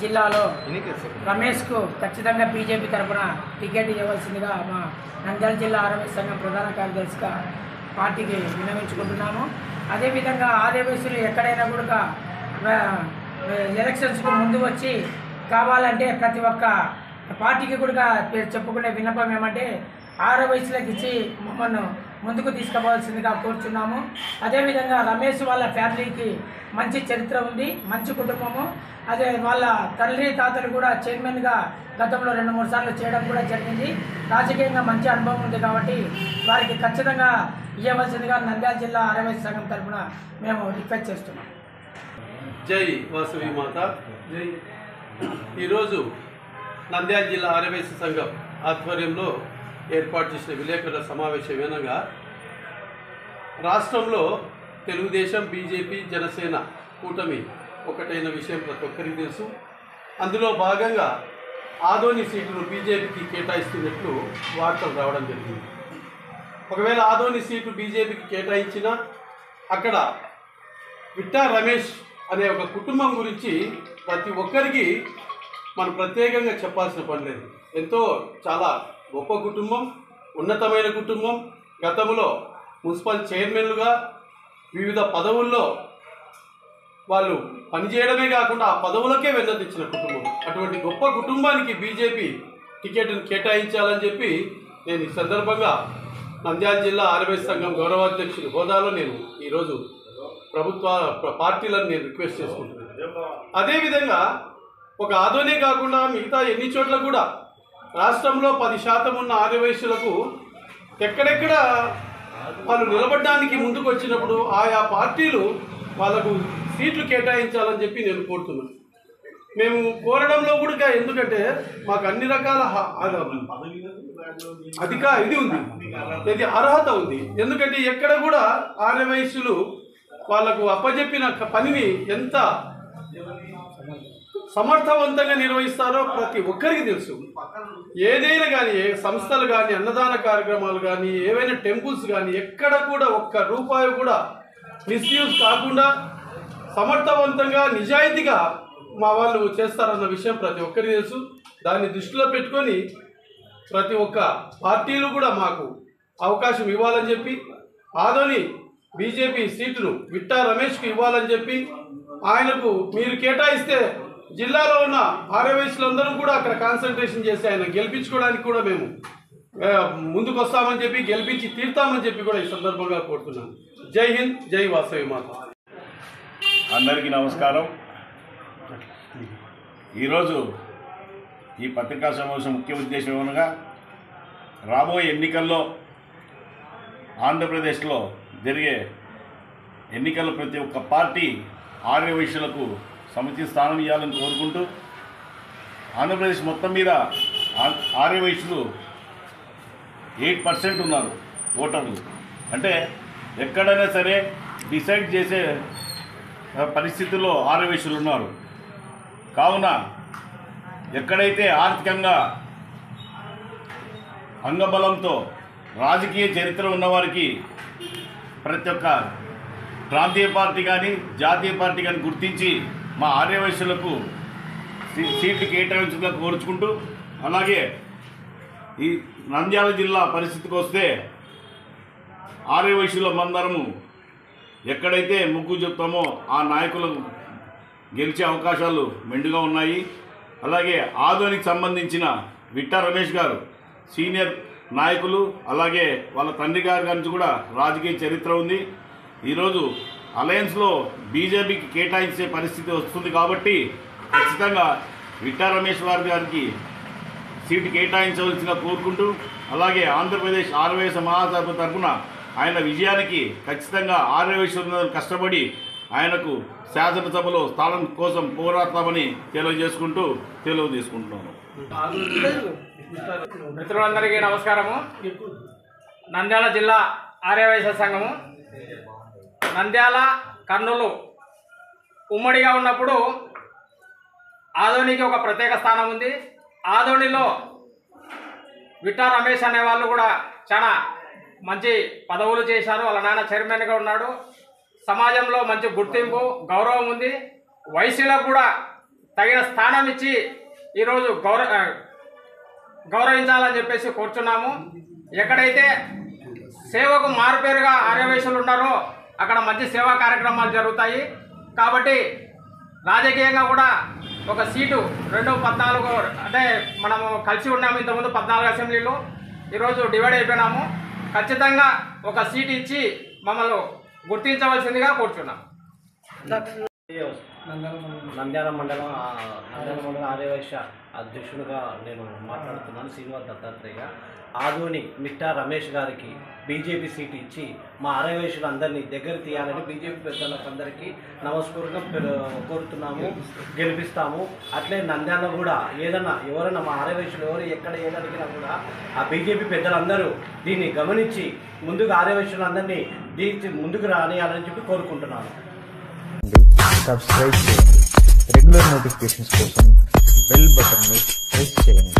జిల్లాలో రమేష్కు ఖచ్చితంగా బీజేపీ తరఫున టికెట్ ఇవ్వవలసిందిగా మా నంద్యాల జిల్లా ఆర్ఎంఎస్ సంఘం ప్రధాన కార్యదర్శిగా పార్టీకి విన్నవించుకుంటున్నాము. అదేవిధంగా ఆదివాసీలు ఎక్కడైనా కూడా ఎలక్షన్స్కు ముందు వచ్చి కావాలంటే ప్రతి ఒక్క పార్టీకి కూడా చెప్పుకునే విన్నపం ఏమంటే ఆదివాసీలకు ఇచ్చి మమ్మల్ని ముందుకు తీసుకుపోవాల్సిందిగా కోరుచున్నాము. అదేవిధంగా రమేష్ వాళ్ళ ఫ్యామిలీకి మంచి చరిత్ర ఉంది, మంచి కుటుంబము. అదే వాళ్ళ తల్లి తాతలు కూడా చైర్మన్గా గతంలో 2-3 సార్లు చేయడం కూడా జరిగింది. రాజకీయంగా మంచి అనుభవం ఉంది కాబట్టి వారికి ఖచ్చితంగా ఇవ్వవలసిందిగా నంద్యాల జిల్లా ఆర్ఎంఎస్ సంఘం తరఫున మేము రిక్వెస్ట్ చేస్తున్నాం. జై వాసవి మాత జై. ఈరోజు నంద్యాల జిల్లా ఆర్ఎంఎస్ సంఘం ఆధ్వర్యంలో ఏర్పాటు చేసిన విలేకరుల సమావేశం ఏనగా రాష్ట్రంలో తెలుగుదేశం, బీజేపీ, జనసేన కూటమి ఒకటైన విషయం ప్రతి ఒక్కరికి తెలుసు. అందులో భాగంగా ఆదోని సీటును బీజేపీకి కేటాయిస్తున్నట్లు వార్తలు రావడం జరిగింది. ఒకవేళ ఆదోని సీటు బీజేపీకి కేటాయించినా అక్కడ విట్టా రమేష్ అనే ఒక కుటుంబం గురించి ప్రతి ఒక్కరికి మనం ప్రత్యేకంగా చెప్పాల్సిన పని లేదు. ఎంతో చాలా గొప్ప కుటుంబం, ఉన్నతమైన కుటుంబం. గతంలో మున్సిపల్ చైర్మన్లుగా వివిధ పదవుల్లో వాళ్ళు పనిచేయడమే కాకుండా ఆ పదవులకే వెన్నతిచ్చిన కుటుంబం. అటువంటి గొప్ప కుటుంబానికి బీజేపీ టికెట్ను కేటాయించాలని చెప్పి నేను ఈ సందర్భంగా నంద్యాల జిల్లా ఆర్ఎంఎస్ సంఘం గౌరవాధ్యక్షుడి హోదాలో నేను ఈరోజు పార్టీలను నేను రిక్వెస్ట్ చేసుకుంటున్నాను. అదేవిధంగా ఒక ఆదోనే కాకుండా మిగతా ఎన్ని చోట్ల కూడా రాష్ట్రంలో 10% ఉన్న ఆదివాసీలకు ఎక్కడెక్కడ వాళ్ళు నిలబడడానికి ముందుకు వచ్చినప్పుడు ఆయా పార్టీలు వాళ్ళకు సీట్లు కేటాయించాలని చెప్పి నేను కోరుతున్నాను. మేము కోరడంలో కూడా ఎందుకంటే మాకు అన్ని రకాల ఇది అర్హత ఉంది. ఎందుకంటే ఎక్కడ కూడా ఆదివాసీలు వాళ్ళకు అప్పజెప్పిన పనిని ఎంత సమర్థవంతంగా నిర్వహిస్తారో ప్రతి ఒక్కరికి తెలుసు. ఏదైనా కానీ, ఏ సంస్థలు కానీ, అన్నదాన కార్యక్రమాలు కానీ, ఏవైనా టెంపుల్స్ కానీ ఎక్కడ కూడా ఒక్క రూపాయి కూడా మిస్యూజ్ కాకుండా సమర్థవంతంగా నిజాయితీగా మా వాళ్ళు చేస్తారన్న విషయం ప్రతి ఒక్కరికి తెలుసు. దాన్ని దృష్టిలో పెట్టుకొని ప్రతి ఒక్క పార్టీలు కూడా మాకు అవకాశం ఇవ్వాలని చెప్పి, ఆదోని బీజేపీ సీటును విట్టా రమేష్కు ఇవ్వాలని చెప్పి, ఆయనకు మీరు కేటాయిస్తే జిల్లాలో ఉన్న ఆర్ఎంఎస్లందరూ కూడా అక్కడ కాన్సన్ట్రేషన్ చేసి ఆయన గెలిపించుకోవడానికి కూడా మేము ముందుకు వస్తామని చెప్పి, గెలిపించి తీర్తామని చెప్పి కూడా ఈ సందర్భంగా కోరుతున్నాను. జై హింద్, జై వాసవి మాత. అందరికీ నమస్కారం. ఈరోజు ఈ పత్రికా సమావేశం ముఖ్య ఉద్దేశం ఏమనగా రాబోయే ఎన్నికల్లో ఆంధ్రప్రదేశ్లో జరిగే ఎన్నికల్లో ప్రతి ఒక్క పార్టీ ఆర్యవైశ్యులకు సముచిత స్థానం ఇవ్వాలని కోరుకుంటూ, ఆంధ్రప్రదేశ్ మొత్తం మీద ఆర్యవైశ్యులు 8% ఉన్నారు ఓటర్లు. అంటే ఎక్కడైనా సరే డిసైడ్ చేసే పరిస్థితుల్లో ఆర్యవైశ్యులు ఉన్నారు. కావున ఎక్కడైతే ఆర్థికంగా అంగబలంతో రాజకీయ చరిత్ర ఉన్నవారికి ప్రతి ఒక్క ప్రాంతీయ పార్టీ కానీ, జాతీయ పార్టీ కానీ గుర్తించి మా ఆర్యవైశ్యులకు సీట్లు కేటాయించాలని కోరుచుకుంటూ, అలాగే ఈ నంద్యాల జిల్లా పరిస్థితికి వస్తే ఆర్యవైశ్యుల మందరము ఎక్కడైతే ముగ్గు చెప్తామో ఆ నాయకులకు గెలిచే అవకాశాలు మెండుగా ఉన్నాయి. అలాగే ఆదోనికి సంబంధించిన విట్టా రమేష్ గారు సీనియర్ నాయకులు, అలాగే వాళ్ళ తండ్రి గారి నుంచి కూడా రాజకీయ చరిత్ర ఉంది. ఈరోజు అలయన్స్లో బీజేపీకి కేటాయించే పరిస్థితి వస్తుంది కాబట్టి ఖచ్చితంగా విట్టా రమేష్ గారికి సీటు కేటాయించవలసిందిగా కోరుకుంటూ, అలాగే ఆంధ్రప్రదేశ్ ఆర్యవైశ్య మహాసభ తరఫున ఆయన విజయానికి ఖచ్చితంగా ఆర్యవైశ్యులందరూ కష్టపడి ఆయనకు శాసనసభలో స్థానం కోసం పోరాడతామని తెలియజేసుకుంటూ సెలవు తీసుకుంటున్నాను. మిత్రులందరికీ నమస్కారము. నంద్యాల జిల్లా ఆర్యవైశ్య సంఘము నంద్యాల, కర్నూలు ఉమ్మడిగా ఉన్నప్పుడు ఆదోనికి ఒక ప్రత్యేక స్థానం ఉంది. ఆదోనిలో విట్టా రమేష్ అనే వాళ్ళు కూడా చాలా మంచి పదవులు చేశారు. వాళ్ళ నాన్న చైర్మన్గా ఉన్నాడు. సమాజంలో మంచి గుర్తింపు, గౌరవం ఉంది. వైశ్యులకు కూడా తగిన స్థానం ఇచ్చి ఈరోజు గౌరవించాలని చెప్పేసి కోరుచున్నాము. ఎక్కడైతే సేవకు మారుపేరుగా ఆర్యవైశ్యులు ఉన్నారో అక్కడ మంచి సేవా కార్యక్రమాలు జరుగుతాయి. కాబట్టి రాజకీయంగా కూడా ఒక సీటు 214 అంటే మనము కలిసి ఉన్నాము ఇంతకుముందు 14 అసెంబ్లీలో, ఈరోజు డివైడ్ అయిపోయినాము. ఖచ్చితంగా ఒక సీట్ ఇచ్చి మమ్మల్ని గుర్తించవలసిందిగా కోరుచున్నాం. నంద్యాల మండలం ఆర్యవైశ్య అధ్యక్షుడిగా నేను మాట్లాడుతున్నాను. శ్రీనివాస్ దత్తాత్రేయ. ఆదోని మిట్టా రమేష్ గారికి బీజేపీ సీట్ ఇచ్చి మా ఆర్యవైశ్యులందరినీ దగ్గర తీయాలని బీజేపీ పెద్దలందరికీ నమస్కారంగా కోరుతున్నాము. గెలిపిస్తాము. అట్లే నంద్యాల కూడా ఎవరైనా మా ఆర్యవైశ్యులు ఎవరు ఎక్కడ ఏదడిగినా కూడా ఆ బీజేపీ పెద్దలందరూ దీన్ని గమనించి ముందుకు ఆర్యవైశ్యులందరినీ ముందుకు రానియాలని చెప్పి కోరుకుంటున్నాను. సబ్స్క్రైబ్ చేయండి. రెగ్యులర్ నోటిఫికేషన్స్ కోసం బెల్ బటన్ని ప్రెస్ చేయండి.